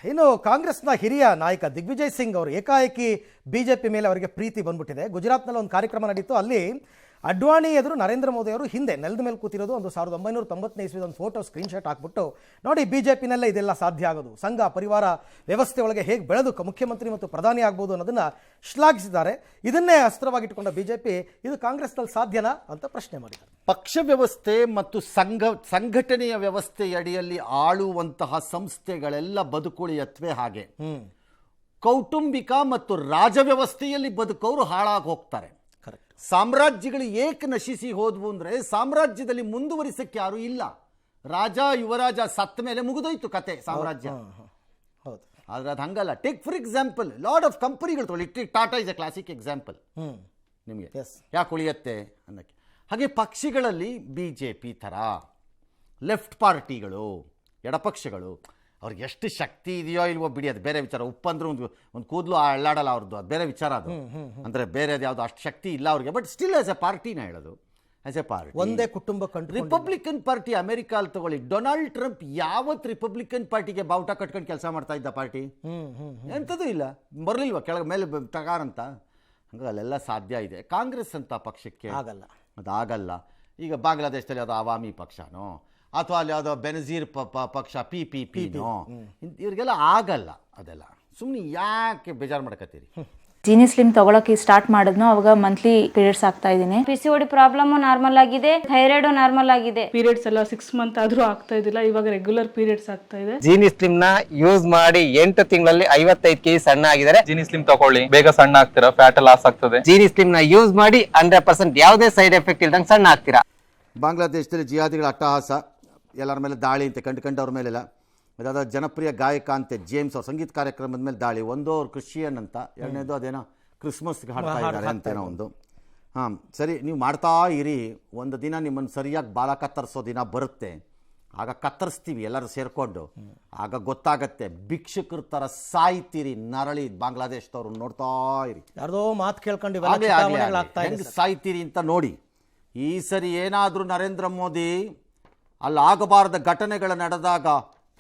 ಇನ್ನು ಕಾಂಗ್ರೆಸ್ನ ಹಿರಿಯ ನಾಯಕ ದಿಗ್ವಿಜಯ್ ಸಿಂಗ್ ಅವರು ಏಕಾಏಕಿ ಬಿಜೆಪಿ ಮೇಲೆ ಅವರಿಗೆ ಪ್ರೀತಿ ಬಂದ್ಬಿಟ್ಟಿದೆ. ಗುಜರಾತ್ನಲ್ಲಿ ಒಂದು ಕಾರ್ಯಕ್ರಮ ನಡೀತು. ಅಲ್ಲಿ ಅಡ್ವಾಣಿ ಎದುರು ನರೇಂದ್ರ ಮೋದಿ ಅವರು ಹಿಂದೆ ನೆಲದ ಮೇಲೆ ಕೂತಿರೋದು ಒಂದು 1990ನೇ ಇಸ್ವಿದ ಒಂದು ಫೋಟೋ ಸ್ಕ್ರೀನ್ಶಾಟ್ ಹಾಕ್ಬಿಟ್ಟು ನೋಡಿ ಬಿಜೆಪಿನಲ್ಲೇ ಇದೆಲ್ಲ ಸಾಧ್ಯ ಆಗೋದು, ಸಂಘ ಪರಿವಾರ ವ್ಯವಸ್ಥೆ ಒಳಗೆ ಹೇಗೆ ಬೆಳೆದು ಮುಖ್ಯಮಂತ್ರಿ ಮತ್ತು ಪ್ರಧಾನಿ ಆಗ್ಬೋದು ಅನ್ನೋದನ್ನ ಶ್ಲಾಘಿಸಿದ್ದಾರೆ. ಇದನ್ನೇ ಅಸ್ತ್ರವಾಗಿಟ್ಟುಕೊಂಡ ಬಿಜೆಪಿ ಇದು ಕಾಂಗ್ರೆಸ್ನಲ್ಲಿ ಸಾಧ್ಯನಾ ಅಂತ ಪ್ರಶ್ನೆ ಮಾಡಿದ್ದಾರೆ. ಪಕ್ಷ ವ್ಯವಸ್ಥೆ ಮತ್ತು ಸಂಘಟನೆಯ ವ್ಯವಸ್ಥೆಯ ಅಡಿಯಲ್ಲಿ ಆಳುವಂತಹ ಸಂಸ್ಥೆಗಳೆಲ್ಲ ಬದುಕುಳಿಯತ್ವೆ ಹಾಗೆ ಕೌಟುಂಬಿಕ ಮತ್ತು ರಾಜ ವ್ಯವಸ್ಥೆಯಲ್ಲಿ ಬದುಕೋರು ಹಾಳಾಗಿ ಹೋಗ್ತಾರೆ. ಸಾಮ್ರಾಜ್ಯಗಳು ಏಕೆ ನಶಿಸಿ ಹೋದ್ವು ಅಂದರೆ ಸಾಮ್ರಾಜ್ಯದಲ್ಲಿ ಮುಂದುವರಿಸಕ್ಕೆ ಯಾರು ಇಲ್ಲ. ರಾಜ ಯುವರಾಜ ಸತ್ತ ಮೇಲೆ ಮುಗಿದೋಯ್ತು ಕತೆ ಸಾಮ್ರಾಜ್ಯ. ಆದ್ರೆ ಅದು ಹಂಗಲ್ಲ. Take for example lot of ಕಂಪನಿಗಳು ತೊಗೊಳ್ಳಿ. Tata is A classic example. ನಿಮಗೆ ಯಾಕೆ ಉಳಿಯತ್ತೆ ಅನ್ನಕ್ಕೆ. ಹಾಗೆ ಪಕ್ಷಗಳಲ್ಲಿ BJP ಥರ ಲೆಫ್ಟ್ ಪಾರ್ಟಿಗಳು, ಎಡಪಕ್ಷಗಳು, ಅವ್ರಿಗೆ ಎಷ್ಟು ಶಕ್ತಿ ಇದೆಯೋ ಇಲ್ವೋ ಬಿಡಿ, ಅದು ಬೇರೆ ವಿಚಾರ. ಉಪ್ಪಂದ್ರೂ ಒಂದು ಕೂದಲು ಅಳ್ಳಾಡಲ್ಲ ಅವ್ರದ್ದು, ಅದು ಬೇರೆ ವಿಚಾರ. ಅದು ಅಂದರೆ ಬೇರೆದು ಯಾವುದು ಅಷ್ಟು ಶಕ್ತಿ ಇಲ್ಲ ಅವ್ರಿಗೆ. ಬಟ್ ಸ್ಟಿಲ್ ಆಸ್ ಎ ಪಾರ್ಟಿನ ಹೇಳೋದು, ಆಸ್ ಎ ಪಾರ್ಟಿ ಒಂದೇ ಕುಟುಂಬ. ರಿಪಬ್ಲಿಕನ್ ಪಾರ್ಟಿ ಅಮೆರಿಕಾಲ್ ತಗೊಳ್ಳಿ. ಡೊನಾಲ್ಡ್ ಟ್ರಂಪ್ ಯಾವತ್ತು ರಿಪಬ್ಲಿಕನ್ ಪಾರ್ಟಿಗೆ ಬಾವುಟ ಕಟ್ಕೊಂಡು ಕೆಲಸ ಮಾಡ್ತಾ ಇದ್ದ ಪಾರ್ಟಿ? ಎಂಥದ್ದು ಇಲ್ಲ, ಬರಲಿಲ್ವ ಕೆಳಗೆ ಮೇಲೆ ತಗಾರಂತ. ಹಂಗೆ ಅಲ್ಲೆಲ್ಲ ಸಾಧ್ಯ ಇದೆ. ಕಾಂಗ್ರೆಸ್ ಅಂತ ಪಕ್ಷಕ್ಕೆ ಆಗಲ್ಲ, ಅದಾಗಲ್ಲ. ಈಗ ಬಾಂಗ್ಲಾದೇಶದಲ್ಲಿ ಅದು ಅವಾಮಿ ಪಕ್ಷನೋ ಅಥವಾ ಅಲ್ಲಿ ಯಾವುದೋ ಬೆನಜೀರ್ ಪಕ್ಷ PPPನೋ, ಇವ್ರಿಗೆಲ್ಲ ಆಗಲ್ಲ. ಅದೆಲ್ಲ ಸುಮ್ಮನೆ ಯಾಕೆ ಬೇಜಾರು ಮಾಡ್ಕತ್ತೀರಿ? ಜೀನಿ ಸ್ಲಿಮ್ ತಗೊಳಕ್ಕೆ ಸ್ಟಾರ್ಟ್ ಮಾಡಿದ್ನೋ ಅವಾಗ ಮಂತ್ಲಿ ಪೀರಿಯಡ್ಸ್ ಆಗ್ತಾ ಇದ್ದೀನಿ. PCOD ಪ್ರಾಬ್ಲಮ್ ನಾರ್ಮಲ್ ಆಗಿದೆ, ಥೈರಾಯ್ಡ್ ನಾರ್ಮಲ್ ಆಗಿದೆ. ಪೀರಿಯಡ್ಸ್ ಎಲ್ಲ 6 ಮಂತ್ ಆದ್ರೂ ಆಗ್ತಾ ಇದ್ದಿಲ್ಲ, ಇವಾಗ ರೆಗ್ಯುಲರ್ ಪೀರಿಯಡ್ಸ್ ಆಗ್ತಾ ಇದೆ. ಜೀನಿ ಸ್ಲಿಮ್ ನ ಯೂಸ್ ಮಾಡಿ 8 ತಿಂಗಳಲ್ಲಿ 55 kg ಸಣ್ಣ ಆಗಿದ್ದಾರೆ. ಜೀನಿ ಸ್ಲಿಮ್ ತಗೊಳ್ಳಿ, ಬೇಗ ಸಣ್ಣ ಆಗ್ತೀರಾ, ಫ್ಯಾಟ್ ಲಾಸ್ ಆಗ್ತದೆ. ಜೀನಿ ಸ್ಲಿಮ್ ನ ಯೂಸ್ ಮಾಡಿ 100% ಯಾವುದೇ ಸೈಡ್ ಎಫೆಕ್ಟ್ ಇಲ್ದಂಗೆ ಸಣ್ಣ ಆಗ್ತೀರಾ. ಬಾಂಗ್ಲಾದೇಶದಲ್ಲಿ ಜಿಹಾದಿಗಳ ಅಟ್ಟಹಾಸ, ಎಲ್ಲರ ಮೇಲೆ ದಾಳಿ ಅಂತೆ, ಕಂಡುಕೊಂಡವ್ರ ಮೇಲೆಲ್ಲ. ಅದಾದ ಜನಪ್ರಿಯ ಗಾಯಕ ಅಂತೆ ಜೇಮ್ಸ್ ಅವ್ರ ಸಂಗೀತ ಕಾರ್ಯಕ್ರಮದ ಮೇಲೆ ದಾಳಿ. ಒಂದು ಅವ್ರು ಕ್ರಿಶ್ಚಿಯನ್ ಅಂತ, ಎರಡನೇದು ಅದೇನೋ ಕ್ರಿಸ್ಮಸ್ಗೆ ಹಾಡ್ತಾ ಇದ್ದಾರೆ ಅಂತೇನೋ ಒಂದು. ಸರಿ, ನೀವು ಮಾಡ್ತಾ ಇರಿ. ಒಂದು ದಿನ ನಿಮ್ಮನ್ನು ಸರಿಯಾಗಿ ಬಾಲ ಕತ್ತರಿಸೋ ದಿನ ಬರುತ್ತೆ. ಆಗ ಕತ್ತರಿಸ್ತೀವಿ ಎಲ್ಲರೂ ಸೇರಿಕೊಂಡು. ಆಗ ಗೊತ್ತಾಗತ್ತೆ, ಭಿಕ್ಷುಕರ ಥರ ಸಾಯ್ತೀರಿ ನರಳಿ. ಬಾಂಗ್ಲಾದೇಶದವ್ರು ನೋಡ್ತಾ ಇರಿ, ಯಾರ್ದೋ ಮಾತು ಕೇಳ್ಕೊಂಡು ಹೆಂಗೆ ಸಾಯ್ತೀರಿ ಅಂತ ನೋಡಿ. ಈ ಸರಿ ಏನಾದರೂ ನರೇಂದ್ರ ಮೋದಿ ಅಲ್ಲಿ ಆಗಬಾರದ ಘಟನೆಗಳು ನಡೆದಾಗ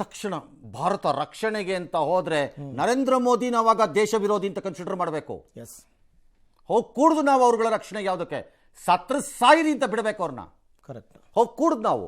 ತಕ್ಷಣ ಭಾರತ ರಕ್ಷಣೆಗೆ ಅಂತ ಹೋದ್ರೆ ನರೇಂದ್ರ ಮೋದಿನ ಅವಾಗ ದೇಶ ವಿರೋಧಿ ಅಂತ ಕನ್ಸಿಡರ್ ಮಾಡಬೇಕು. ಹೋಗಿ ಕೂಡ್ದು ನಾವು ಅವ್ರಗಳ ರಕ್ಷಣೆಗೆ ಯಾವುದಕ್ಕೆ ಸತ್ರ ಸಾಯಿರಿ ಅಂತ ಬಿಡಬೇಕು ಅವ್ರನ್ನ. ಕರೆಕ್ಟ್, ಹೋಗಿ ಕೂಡ್ದು ನಾವು.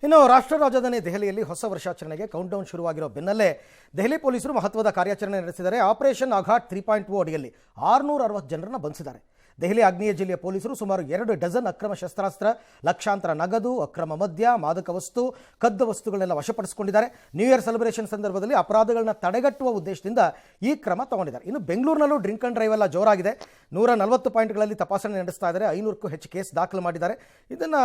ಇನ್ನು ರಾಷ್ಟ್ರ ರಾಜಧಾನಿ ದೆಹಲಿಯಲ್ಲಿ ಹೊಸ ವರ್ಷಾಚರಣೆಗೆ ಕೌಂಟ್ಡೌನ್ ಶುರುವಾಗಿರೋ ಬೆನ್ನಲ್ಲೇ ದೆಹಲಿ ಪೊಲೀಸರು ಮಹತ್ವದ ಕಾರ್ಯಾಚರಣೆ ನಡೆಸಿದ್ದಾರೆ. ಆಪರೇಷನ್ ಆಘಾಟ್ 3.0 ಅಡಿಯಲ್ಲಿ 660 ಜನರನ್ನ ಬಂಧಿಸಿದ್ದಾರೆ. ದೆಹಲಿ ಆಗ್ನೇಯ ಜಿಲ್ಲೆಯ ಪೊಲೀಸರು ಸುಮಾರು 2 ಡಜನ್ ಅಕ್ರಮ ಶಸ್ತ್ರಾಸ್ತ್ರ, ಲಕ್ಷಾಂತರ ನಗದು, ಅಕ್ರಮ ಮದ್ಯ, ಮಾದಕ ವಸ್ತು, ಕದ್ದ ವಸ್ತುಗಳನ್ನೆಲ್ಲ ವಶಪಡಿಸಿಕೊಂಡಿದ್ದಾರೆ. ನ್ಯೂ ಇಯರ್ ಸೆಲೆಬ್ರೇಷನ್ ಸಂದರ್ಭದಲ್ಲಿ ಅಪರಾಧಗಳನ್ನ ತಡೆಗಟ್ಟುವ ಉದ್ದೇಶದಿಂದ ಈ ಕ್ರಮ ತಗೊಂಡಿದ್ದಾರೆ. ಇನ್ನು ಬೆಂಗಳೂರಿನಲ್ಲೂ ಡ್ರಿಂಕ್ ಅಂಡ್ ಡ್ರೈವ್ ಎಲ್ಲ ಜೋರಾಗಿದೆ. 140 ಪಾಯಿಂಟ್ಗಳಲ್ಲಿ ತಪಾಸಣೆ ನಡೆಸ್ತಾ ಇದ್ದಾರೆ. 500ಕ್ಕೂ ಹೆಚ್ಚು ಕೇಸ್ ದಾಖಲು ಮಾಡಿದ್ದಾರೆ. ಇದನ್ನ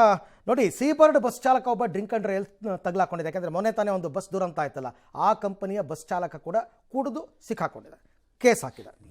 ನೋಡಿ, ಸೀಬರ್ಡ್ ಬಸ್ ಚಾಲಕ ಒಬ್ಬ ಡ್ರಿಂಕ್ ಅಂಡ್ ಡ್ರೈವ್ ತಗಲಾಕೊಂಡಿದೆ. ಯಾಕಂದ್ರೆ ಮೊನ್ನೆ ತಾನೇ ಒಂದು ಬಸ್ ದುರಂತ ಆಯ್ತಲ್ಲ, ಆ ಕಂಪನಿಯ ಬಸ್ ಚಾಲಕ ಕೂಡ ಕುಡಿದು ಸಿಕ್ಕಾಕೊಂಡಿದ್ದಾರೆ, ಕೇಸ್ ಹಾಕಿದ್ದಾರೆ.